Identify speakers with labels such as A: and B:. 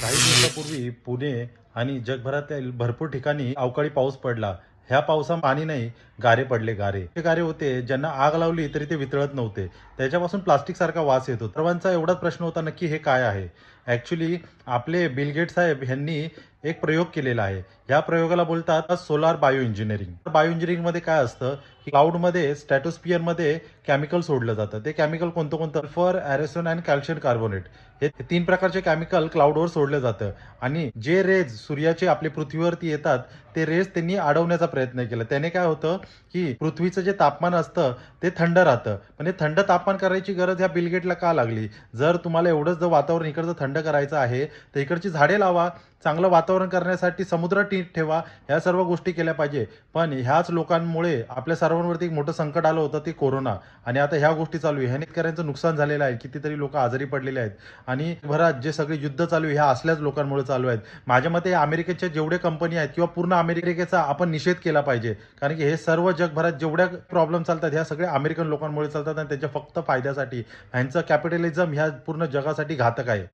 A: काही दिवसापूर्वी पुणे आणि जगभरातील भरपूर ठिकाणी अवकाळी पाऊस पडला. ह्या पावसा पाणी नाही, गारे पडले गारे. ते गारे होते ज्यांना आग लावली तरी ते वितळत नव्हते. त्याच्यापासून प्लास्टिक सारखा वास येत होता. सर्वांचा एवढाच प्रश्न होता, नक्की हे काय आहे? ॲक्च्युअली आपले बिल गेट्स साहेब ह्यांनी एक प्रयोग केलेला आहे. ह्या प्रयोगाला बोलतात सोलार बायो इंजिनिअरिंग. बायो इंजिनिअरिंगमध्ये काय असतं, की क्लाउडमध्ये स्ट्रॅटोस्फिअरमध्ये केमिकल सोडलं जातं. ते केमिकल कोणतं? सल्फर, एरोसोन आणि कॅल्शियम कार्बोनेट. हे 3 प्रकारचे केमिकल क्लाउडवर सोडलं जातं आणि जे रेज सूर्याचे आपल्या पृथ्वीवरती येतात, ते रेज त्यांनी अडवण्याचा प्रयत्न केला. त्याने काय होतं, की पृथ्वीचं जे तापमान असतं ते थंड राहतं. पण हे थंड तापमान करायची गरज ह्या बिल गेटला का लागली? जर तुम्हाला एवढंच जर वातावरण इकडचं थंड करायचं आहे, तर इकडची झाडे लावा. चांगलं वातावरण करण्यासाठी समुद्र नीट ठेवा. ह्या सर्व गोष्टी केल्या पाहिजे. पण ह्याच लोकांमुळे आपल्या सर्वांवरती एक मोठं संकट आलं होतं, ते कोरोना. आणि आता ह्या गोष्टी चालू आहे. ह्याने शेतकऱ्यांचं नुकसान झालेलं आहे. कितीतरी लोकं आजारी पडलेले आहेत. आणि जगभरात जे सगळे युद्ध चालू आहे, ह्या असल्याच लोकांमुळे चालू आहेत. माझ्या मते अमेरिकेच्या जेवढे कंपनी आहेत किंवा पूर्ण अमेरिकेचा आपण निषेध केला पाहिजे. कारण की हे सर्व जगभरात जेवढ्या प्रॉब्लेम चालतात, ह्या सगळ्या अमेरिकन लोकांमुळे चालतात आणि त्यांच्या फक्त फायद्यासाठी. ह्यांचं कॅपिटलिझम ह्या पूर्ण जगासाठी घातक आहे.